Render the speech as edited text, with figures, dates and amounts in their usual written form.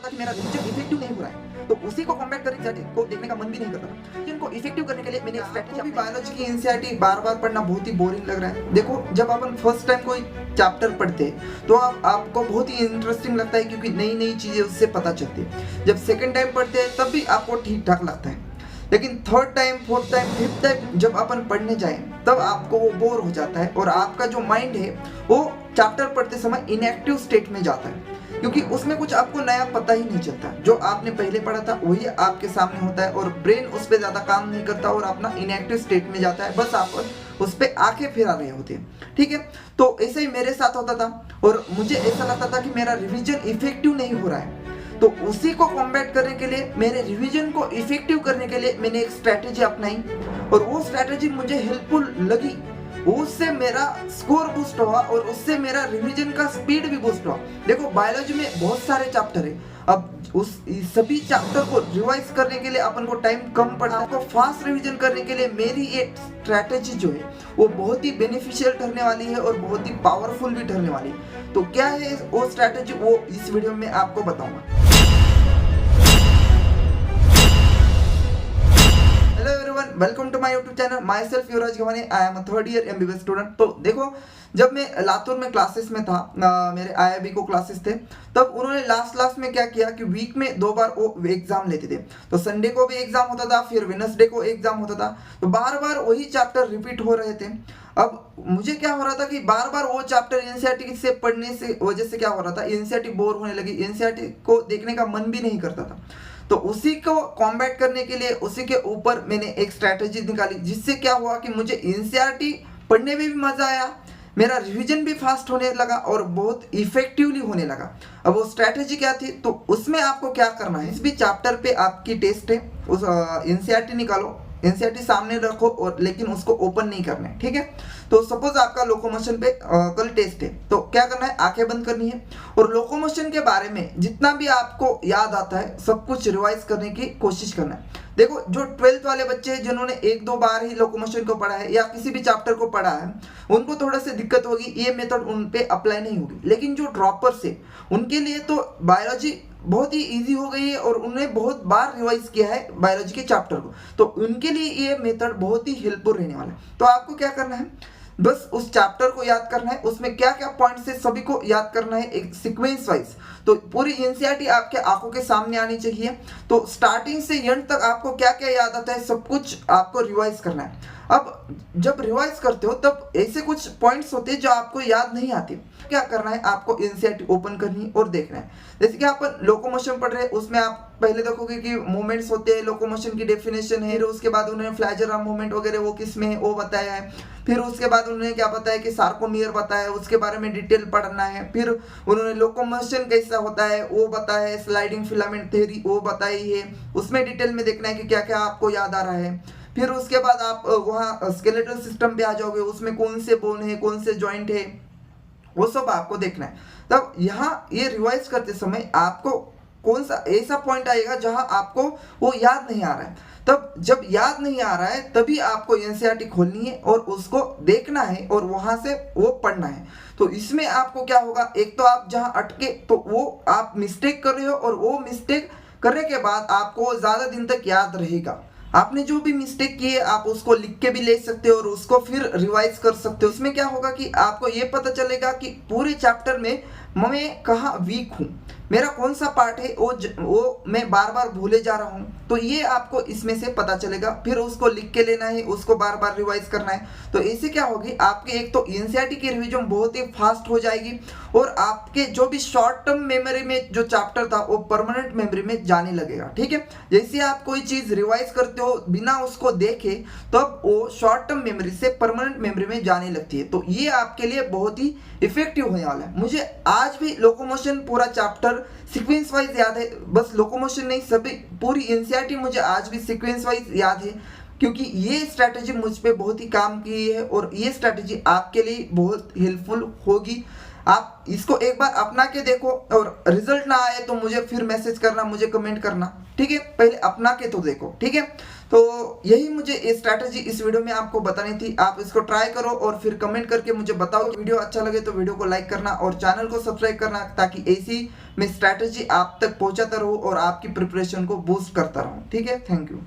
था कि मेरा रिवीजन इफेक्टिव नहीं हो रहा है, तो उसी को कॉम्बैट करने स्ट्रैटेजी को देखने का मन भी नहीं करता। जिनको इफेक्टिव करने के लिए मैंने स्ट्रैटेजी भी बायोलॉजी की एनसीईआरटी बार-बार पढ़ना बहुत ही बोरिंग लग रहा है। देखो, जब अपन फर्स्ट टाइम कोई चैप्टर पढ़ते हैं तो आपको बहुत ही इंटरेस्टिंग लगता है क्योंकि नई-नई चीजें उससे पता चलती है। जब सेकंड टाइम पढ़ते हैं तब भी आपको ठीक-ठाक लगता है। लेकिन third time, fourth time, fifth time जब अपन पढ़ने जाएं तब आपको वो बोर हो जाता है और आपका जो माइंड है वो चैप्टर पढ़ते समय इनएक्टिव स्टेट में जाता है क्योंकि उसमें कुछ आपको नया पता ही नहीं चलता। जो आपने पहले पढ़ा था वही आपके सामने होता है और ब्रेन उस पर ज्यादा काम नहीं करता और अपना इनएक्टिव स्टेट में जाता है। बस आप उस पर आंखें फिरा रहे होते हैं। ठीक है, तो ऐसे ही मेरे साथ होता था और मुझे ऐसा लगता था कि मेरा रिविजन इफेक्टिव नहीं हो रहा है। तो उसी को कॉम्बैट करने के लिए, मेरे रिवीजन को इफेक्टिव करने के लिए मैंने एक स्ट्रैटेजी अपनाई और वो स्ट्रैटेजी मुझे हेल्पफुल लगी। उससे मेरा स्कोर बूस्ट हुआ और उससे मेरा रिवीजन का स्पीड भी बूस्ट हुआ। देखो, बायोलॉजी में बहुत सारे चैप्टर है। अब उस सभी चैप्टर को रिवाइज करने के लिए अपन को टाइम कम पड़ता है। आपको फास्ट रिवीजन करने के लिए मेरी ये स्ट्रैटेजी जो है वो बहुत ही बेनिफिशियल ठहरने वाली है और बहुत ही पावरफुल भी ठहरने वाली है। तो क्या है वो स्ट्रैटेजी, वो इस वीडियो में आपको बताऊंगा। Hello everyone, welcome to my YouTube channel. Myself Yuvraj Gawani, I am a third year MBBS student. तो देखो, जब मैं लातूर में क्लासेस में था, मेरे आईआईबी को क्लासेस थे, तब उन्होंने लास्ट में क्या किया कि वीक में 2 बार वो एग्जाम लेते थे। तो संडे को भी एग्जाम होता था, फिर वेडनेसडे को एग्जाम होता था। तो बार बार वही चैप्टर रिपीट हो रहे थे। अब मुझे क्या हो रहा था कि बार बार वो चैप्टर एनसीईआरटी से पढ़ने से वजह से क्या हो रहा था, एनसीईआरटी बोर होने लगी, एनसीईआरटी को देखने का मन भी नहीं करता था। तो उसी को कॉम्बैट करने के लिए उसी के ऊपर मैंने एक स्ट्रैटेजी निकाली, जिससे क्या हुआ कि मुझे एनसीईआरटी पढ़ने में भी मजा आया, मेरा रिवीजन भी फास्ट होने लगा और बहुत इफेक्टिवली होने लगा। अब वो स्ट्रैटेजी क्या थी, तो उसमें आपको क्या करना है, इस भी चैप्टर पे आपकी टेस्ट है, उस एनसीईआरटी निकालो, एनसीईआरटी सामने रखो और लेकिन उसको ओपन नहीं करना है। ठीक है, तो सपोज आपका लोकोमोशन पे कल टेस्ट है, तो क्या करना है, आंखें बंद करनी है और लोकोमोशन के बारे में जितना भी आपको याद आता है सब कुछ रिवाइज करने की कोशिश करना है। देखो, जो 12th वाले बच्चे हैं जिन्होंने 1-2 बार ही लोकोमोशन को पढ़ा है या किसी भी चैप्टर को पढ़ा है, उनको थोड़ा सी दिक्कत होगी, ये मेथड उन पे अप्लाई नहीं होगी। लेकिन जो ड्रॉपर्स है उनके लिए तो बायोलॉजी बहुत ही इजी हो गई है और उन्होंने बहुत बार रिवाइज किया है बायोलॉजी के चैप्टर को, तो उनके लिए ये मेथड बहुत ही हेल्पफुल रहने वाला है। तो आपको क्या करना है, बस उस चैप्टर को याद करना है, उसमें क्या क्या पॉइंट्स है सभी को याद करना है एक सीक्वेंस वाइज। तो पूरी एनसीईआरटी आपके आंखों के सामने आनी चाहिए। तो स्टार्टिंग से एंड तक आपको क्या क्या याद आता है सब कुछ आपको रिवाइज करना है। अब जब रिवाइज करते हो तब ऐसे कुछ पॉइंट्स होते हैं जो आपको याद नहीं आते। क्या करना है, आपको एनसीईआरटी ओपन करनी और देखना है। जैसे कि आप लोकोमोशन पढ़ रहे हैं, उसमें आप पहले देखोगे कि मूवमेंट्स होते हैं, लोकोमोशन की डेफिनेशन है, उसके बाद उन्होंने फ्लैजर आर्म मूवमेंट वगैरह वो किस में है वो बताया है। फिर उसके बाद उन्होंने क्या बताया कि सार्कोमियर बताया, उसके बारे में डिटेल पढ़ना है। फिर उन्होंने लोकोमोशन कैसा होता है वो बताया है, स्लाइडिंग फिलामेंट थ्योरी वो बताई है, उसमें डिटेल में देखना है कि क्या क्या आपको याद आ रहा है। फिर उसके बाद आप वहाँ स्केलेटल सिस्टम पे आ जाओगे, उसमें कौन से बोन है, कौन से जॉइंट है, वो सब आपको देखना है। तब यहाँ ये रिवाइज करते समय आपको कौन सा ऐसा पॉइंट आएगा जहां आपको वो याद नहीं आ रहा है। तब जब याद नहीं आ रहा है तभी आपको एनसीईआरटी खोलनी है और उसको देखना है और वहां से वो पढ़ना है। तो इसमें आपको क्या होगा, एक तो आप जहां अटके तो वो आप मिस्टेक कर रहे हो और वो मिस्टेक करने के बाद आपको ज्यादा दिन तक याद रहेगा। आपने जो भी मिस्टेक की है आप उसको लिख के भी ले सकते हो और उसको फिर रिवाइज कर सकते हो। इसमें क्या होगा कि आपको ये पता चलेगा कि पूरे चैप्टर में मैं कहाँ वीक हूँ, मेरा कौन सा पार्ट है वो मैं बार बार भूले जा रहा हूँ। तो ये आपको इसमें से पता चलेगा, फिर उसको लिख के लेना है, उसको बार बार रिवाइज करना है। तो इससे क्या होगी, आपके एक तो एनसीईआरटी की रिवीजन बहुत ही फास्ट हो जाएगी और आपके जो भी शॉर्ट टर्म मेमोरी में जो चैप्टर था वो परमानेंट मेमोरी में जाने लगेगा। ठीक है, जैसे आप कोई चीज रिवाइज करते हो बिना उसको देखे तब वो शॉर्ट टर्म मेमोरी से परमानेंट मेमोरी में जाने लगती है। तो ये आपके लिए बहुत ही इफेक्टिव होने वाला है। मुझे आज भी लोकोमोशन पूरा चैप्टर सीक्वेंस वाइज याद है, बस लोकोमोशन नहीं सभी पूरी एनसीईआरटी मुझे आज भी सीक्वेंस वाइज याद है, क्योंकि ये स्ट्रैटेजी मुझ पे बहुत ही काम की है और ये स्ट्रैटेजी आपके लिए बहुत हेल्पफुल होगी। आप इसको एक बार अपना के देखो और रिजल्ट ना आए तो मुझे फिर मैसेज करना, मुझे कमेंट करना, ठीक है। पहले अपना के तो देखो, ठीक है। तो यही मुझे ये स्ट्रैटेजी इस वीडियो में आपको बतानी थी। आप इसको ट्राई करो और फिर कमेंट करके मुझे बताओ। वीडियो अच्छा लगे तो वीडियो को लाइक करना और चैनल को सब्सक्राइब करना, ताकि ऐसी मैं स्ट्रैटेजी आप तक पहुंचाता रहूं और आपकी प्रिपरेशन को बूस्ट करता रहूं, ठीक है। Thank you.